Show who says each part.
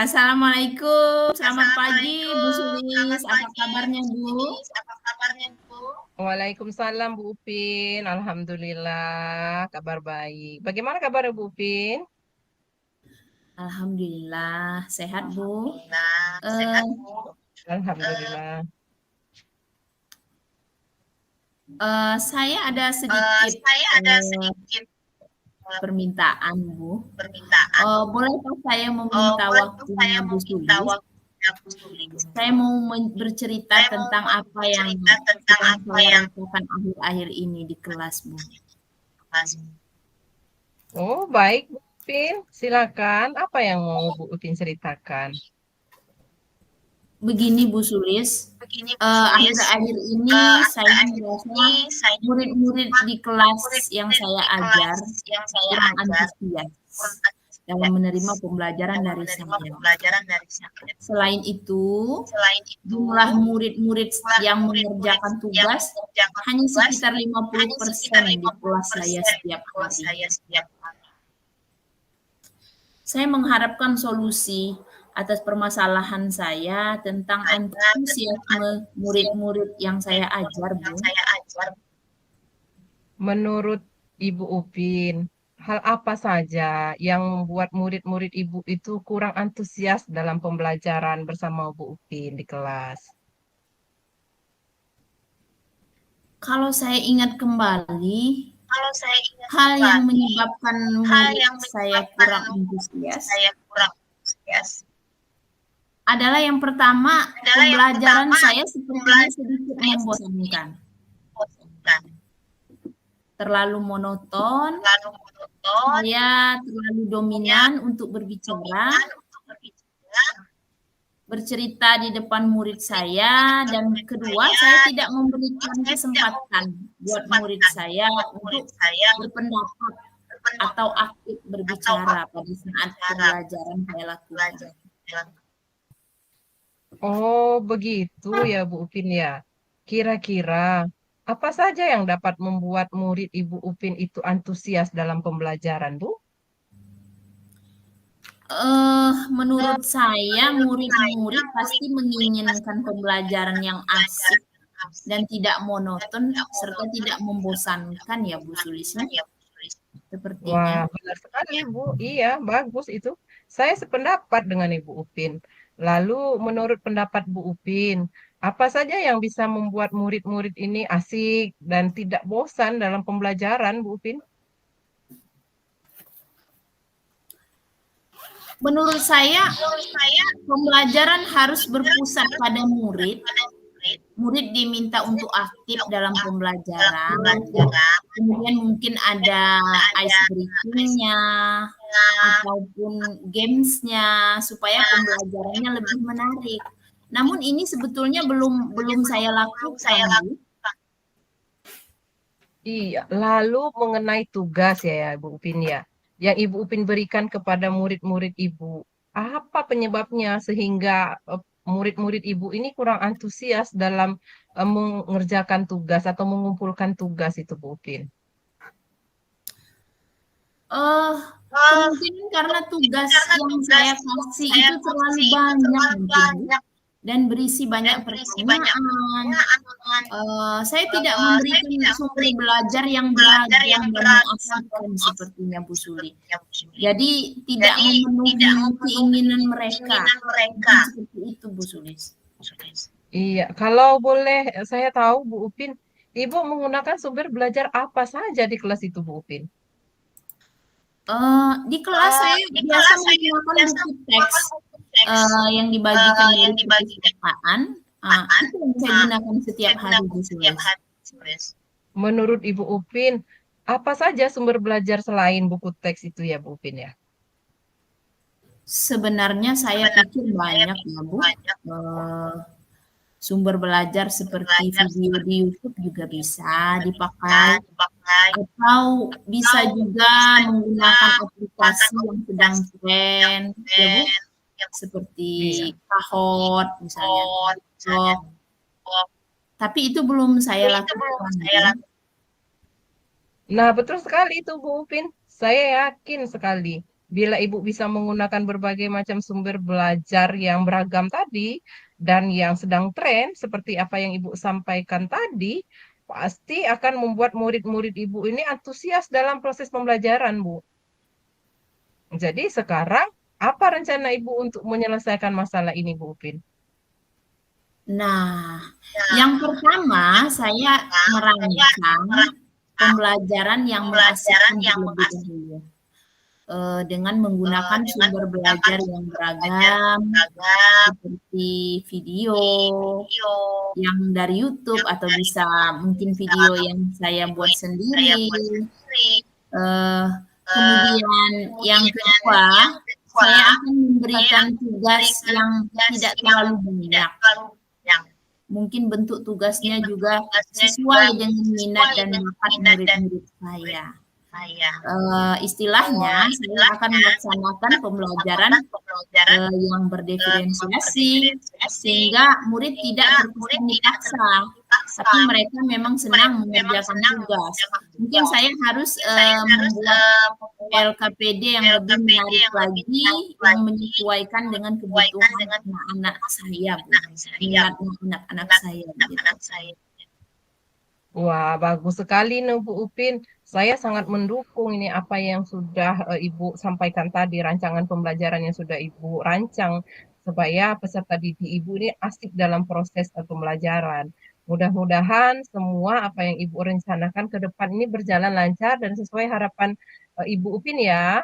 Speaker 1: Assalamualaikum, selamat pagi Bu
Speaker 2: Assalamualaikum,
Speaker 1: Sulis,
Speaker 2: selamat
Speaker 1: apa
Speaker 2: pagi
Speaker 1: kabarnya
Speaker 2: Bu
Speaker 1: Bu?
Speaker 2: Sulis, apa kabarnya Bu? Waalaikumsalam Bu Upin, Alhamdulillah kabar baik. Bagaimana kabar Bu Upin?
Speaker 1: Alhamdulillah, sehat Bu.
Speaker 2: Alhamdulillah, sehat
Speaker 1: Eh,
Speaker 2: Bu. Alhamdulillah.
Speaker 1: saya ada sedikit
Speaker 2: Saya ada
Speaker 1: eh,
Speaker 2: sedikit
Speaker 1: permintaan Bu.
Speaker 2: permintaan.
Speaker 1: Bolehkah saya meminta
Speaker 2: Boleh saya
Speaker 1: waktunya Bu
Speaker 2: meminta
Speaker 1: Sulis?
Speaker 2: waktunya Bu Sulis?
Speaker 1: Saya mau bercerita
Speaker 2: Saya mau
Speaker 1: tentang apa yang
Speaker 2: bercerita tentang
Speaker 1: sedang
Speaker 2: apa
Speaker 1: saya
Speaker 2: yang
Speaker 1: rasakan akhir-akhir ini di kelas Bu.
Speaker 2: Mas. Oh, baik Bu Upin. Silakan. Apa yang mau Bu Upin ceritakan?
Speaker 1: Begini Bu Sulis,
Speaker 2: Begini Bu Sulis,
Speaker 1: akhir-akhir ini saya
Speaker 2: akhir-akhir
Speaker 1: merasa
Speaker 2: ini saya
Speaker 1: murid-murid di kelas yang
Speaker 2: murid-murid
Speaker 1: saya
Speaker 2: di
Speaker 1: ajar
Speaker 2: kelas yang saya
Speaker 1: kurang
Speaker 2: ajar
Speaker 1: antusias
Speaker 2: kurang
Speaker 1: dalam
Speaker 2: antusias
Speaker 1: menerima pembelajaran
Speaker 2: dalam
Speaker 1: dari
Speaker 2: menerima
Speaker 1: saya.
Speaker 2: pembelajaran dari saya.
Speaker 1: Selain itu,
Speaker 2: Selain itu,
Speaker 1: jumlah murid-murid
Speaker 2: jumlah
Speaker 1: yang
Speaker 2: murid-murid
Speaker 1: mengerjakan
Speaker 2: yang
Speaker 1: tugas
Speaker 2: mengerjakan
Speaker 1: hanya
Speaker 2: tugas
Speaker 1: sekitar
Speaker 2: hanya sekitar
Speaker 1: 50% di kelas saya
Speaker 2: 50% di
Speaker 1: setiap
Speaker 2: kelas
Speaker 1: hari.
Speaker 2: saya setiap hari.
Speaker 1: Saya mengharapkan solusi atas permasalahan saya tentang
Speaker 2: Saya tentang
Speaker 1: antusiasme
Speaker 2: antusiasme
Speaker 1: murid-murid yang saya ajar,
Speaker 2: yang
Speaker 1: Bu.
Speaker 2: saya ajar. Menurut Ibu Upin, hal apa saja yang membuat murid-murid Ibu itu kurang antusias dalam pembelajaran bersama Bu Upin di kelas?
Speaker 1: Kalau saya ingat kembali,
Speaker 2: Kalau saya ingat
Speaker 1: hal yang
Speaker 2: kembali,
Speaker 1: menyebabkan
Speaker 2: hal
Speaker 1: murid
Speaker 2: yang
Speaker 1: saya
Speaker 2: menyebabkan
Speaker 1: kurang antusias
Speaker 2: saya kurang antusias
Speaker 1: adalah yang pertama,
Speaker 2: adalah yang
Speaker 1: pembelajaran
Speaker 2: pertama,
Speaker 1: saya sepertinya
Speaker 2: pembelajaran
Speaker 1: sedikit
Speaker 2: saya sedikit
Speaker 1: membosankan,
Speaker 2: membosankan,
Speaker 1: terlalu monoton,
Speaker 2: terlalu monoton,
Speaker 1: saya terlalu
Speaker 2: saya
Speaker 1: dominan untuk berbicara,
Speaker 2: dominan untuk berbicara,
Speaker 1: bercerita di depan murid
Speaker 2: bercerita di
Speaker 1: saya,
Speaker 2: depan
Speaker 1: dan
Speaker 2: murid
Speaker 1: kedua,
Speaker 2: saya,
Speaker 1: saya
Speaker 2: dan
Speaker 1: tidak
Speaker 2: kedua,
Speaker 1: memberikan
Speaker 2: saya tidak
Speaker 1: kesempatan
Speaker 2: memberi
Speaker 1: buat murid
Speaker 2: kesempatan
Speaker 1: saya
Speaker 2: buat murid
Speaker 1: untuk
Speaker 2: saya
Speaker 1: berpendapat atau
Speaker 2: berpendapat
Speaker 1: aktif
Speaker 2: atau
Speaker 1: berbicara
Speaker 2: aktif
Speaker 1: pada saat
Speaker 2: berbicara
Speaker 1: pembelajaran saya lakukan.
Speaker 2: belajar. Oh, begitu ya Bu Upin ya. Kira-kira apa saja yang dapat membuat murid Ibu Upin itu antusias dalam pembelajaran, Bu?
Speaker 1: Menurut saya
Speaker 2: Menurut saya,
Speaker 1: murid-murid pasti
Speaker 2: murid-murid pasti
Speaker 1: menginginkan pembelajaran
Speaker 2: menginginkan
Speaker 1: yang asik
Speaker 2: pembelajaran yang
Speaker 1: dan
Speaker 2: asik
Speaker 1: tidak
Speaker 2: dan
Speaker 1: monoton
Speaker 2: tidak
Speaker 1: serta
Speaker 2: monoton
Speaker 1: tidak
Speaker 2: serta tidak
Speaker 1: membosankan ya Bu
Speaker 2: membosankan
Speaker 1: Sulisnya,
Speaker 2: ya Bu Sulis.
Speaker 1: sepertinya.
Speaker 2: Wah, benar sekali, Bu. Iya, bagus itu. Saya sependapat dengan Ibu Upin. Lalu, menurut pendapat Bu Upin, apa saja yang bisa membuat murid-murid ini asik dan tidak bosan dalam pembelajaran, Bu Upin?
Speaker 1: Menurut saya,
Speaker 2: Menurut saya,
Speaker 1: pembelajaran harus
Speaker 2: pembelajaran
Speaker 1: berpusat
Speaker 2: harus
Speaker 1: pada
Speaker 2: berpusat
Speaker 1: murid.
Speaker 2: pada murid.
Speaker 1: Murid diminta
Speaker 2: Murid
Speaker 1: untuk aktif
Speaker 2: tidak
Speaker 1: dalam
Speaker 2: untuk dalam
Speaker 1: pembelajaran,
Speaker 2: pembelajaran.
Speaker 1: kemudian mungkin
Speaker 2: Dan
Speaker 1: ada
Speaker 2: mungkin ada
Speaker 1: ice breaking-nya
Speaker 2: ice-nya,
Speaker 1: ataupun games-nya supaya
Speaker 2: supaya
Speaker 1: pembelajarannya lebih menarik. Namun ini sebetulnya belum
Speaker 2: sebetulnya
Speaker 1: belum
Speaker 2: belum
Speaker 1: saya
Speaker 2: belum
Speaker 1: lakukan,
Speaker 2: saya
Speaker 1: Bu.
Speaker 2: lakukan. Iya, lalu mengenai tugas ya, Bu Upin ya, yang Ibu Upin berikan kepada murid-murid Ibu, apa penyebabnya sehingga murid-murid Ibu ini kurang antusias dalam mengerjakan tugas atau mengumpulkan tugas itu, Bu Upin?
Speaker 1: Eh,
Speaker 2: Eh,
Speaker 1: Kemungkinan karena
Speaker 2: Mungkin
Speaker 1: tugas
Speaker 2: karena
Speaker 1: yang
Speaker 2: tugas
Speaker 1: saya
Speaker 2: yang
Speaker 1: kasih
Speaker 2: saya
Speaker 1: itu terlalu
Speaker 2: kasih itu
Speaker 1: banyak
Speaker 2: terlalu
Speaker 1: mungkin, Bu,
Speaker 2: banyak
Speaker 1: dan berisi
Speaker 2: dan
Speaker 1: banyak
Speaker 2: berisi banyak
Speaker 1: pertanyaan.
Speaker 2: pertanyaan.
Speaker 1: Saya tidak
Speaker 2: Saya
Speaker 1: memberikan
Speaker 2: tidak
Speaker 1: sumber
Speaker 2: memberikan
Speaker 1: belajar
Speaker 2: sumber
Speaker 1: yang
Speaker 2: belajar
Speaker 1: beragam
Speaker 2: yang
Speaker 1: dan
Speaker 2: beragam dan
Speaker 1: mengasihkan sepertinya
Speaker 2: mengasihkan
Speaker 1: Bu Suli.
Speaker 2: seperti yang sulit.
Speaker 1: Jadi tidak
Speaker 2: Jadi tidak
Speaker 1: memenuhi keinginan
Speaker 2: memenuhi
Speaker 1: mereka.
Speaker 2: keinginan
Speaker 1: Mungkin
Speaker 2: mereka.
Speaker 1: seperti itu Bu Sulis.
Speaker 2: Iya, kalau boleh saya tahu Bu Upin, Ibu menggunakan sumber belajar apa saja di kelas itu Bu Upin?
Speaker 1: Di kelas saya
Speaker 2: Di
Speaker 1: biasa
Speaker 2: kelas saya
Speaker 1: menggunakan
Speaker 2: biasa
Speaker 1: buku teks
Speaker 2: menggunakan buku teks
Speaker 1: yang dibagikan
Speaker 2: yang
Speaker 1: dari
Speaker 2: dibagikan
Speaker 1: perpustakaan.
Speaker 2: perpustakaan.
Speaker 1: Itu yang saya
Speaker 2: Nah,
Speaker 1: gunakan
Speaker 2: itu
Speaker 1: setiap
Speaker 2: saya
Speaker 1: hari
Speaker 2: gunakan
Speaker 1: Bu
Speaker 2: setiap
Speaker 1: Sulis.
Speaker 2: hari. Menurut Ibu Upin, apa saja sumber belajar selain buku teks itu ya Bu Upin ya?
Speaker 1: Sebenarnya saya pikir
Speaker 2: Sebenarnya saya
Speaker 1: banyak ya
Speaker 2: pikir
Speaker 1: Bu.
Speaker 2: banyak
Speaker 1: Eh, Sumber belajar seperti
Speaker 2: belajar
Speaker 1: video di
Speaker 2: seperti
Speaker 1: YouTube juga
Speaker 2: video
Speaker 1: bisa
Speaker 2: juga bisa
Speaker 1: dipakai,
Speaker 2: dipakai
Speaker 1: atau bisa
Speaker 2: atau
Speaker 1: juga
Speaker 2: bisa juga
Speaker 1: menggunakan
Speaker 2: menggunakan
Speaker 1: aplikasi yang sedang
Speaker 2: aplikasi yang
Speaker 1: tren, ya Bu,
Speaker 2: keren, yang
Speaker 1: seperti
Speaker 2: Iya.
Speaker 1: Kahoot misalnya,
Speaker 2: Code, misalnya.
Speaker 1: TikTok.
Speaker 2: Oh,
Speaker 1: Tapi itu belum saya
Speaker 2: itu belum
Speaker 1: lakukan,
Speaker 2: saya
Speaker 1: Bu.
Speaker 2: lakukan. Nah, betul sekali itu Bu Upin. Saya yakin sekali. bila Ibu bisa menggunakan berbagai macam sumber belajar yang beragam tadi dan yang sedang tren seperti apa yang Ibu sampaikan tadi, pasti akan membuat murid-murid Ibu ini antusias dalam proses pembelajaran, Bu. Jadi sekarang apa rencana Ibu untuk menyelesaikan masalah ini, Bu Upin?
Speaker 1: Nah, yang pertama saya merancang pembelajaran yang mengasihkan terlebih dahulu, dengan menggunakan sumber belajar yang beragam, seperti video yang dari YouTube atau bisa mungkin video yang saya buat sendiri. Kemudian yang kedua, saya akan memberikan tugas yang tidak terlalu banyak. Mungkin bentuk tugasnya juga sesuai dengan minat dan bakat murid-murid saya. Istilahnya saya akan melaksanakan pembelajaran yang berdiferensiasi sehingga murid tidak terkesan dipaksa, tapi mereka memang senang mengerjakan tugas. Mungkin saya harus membuat LKPD yang lebih menarik lagi, yang menyesuaikan dengan kebutuhan anak-anak saya, minat anak-anak saya. Gitu.
Speaker 2: Wah, bagus sekali nih Bu Upin. Saya sangat mendukung ini apa yang sudah Ibu sampaikan tadi, rancangan pembelajaran yang sudah Ibu rancang supaya peserta didik Ibu ini asik dalam proses pembelajaran. Mudah-mudahan semua apa yang Ibu rencanakan ke depan ini berjalan lancar dan sesuai harapan Ibu Upin ya.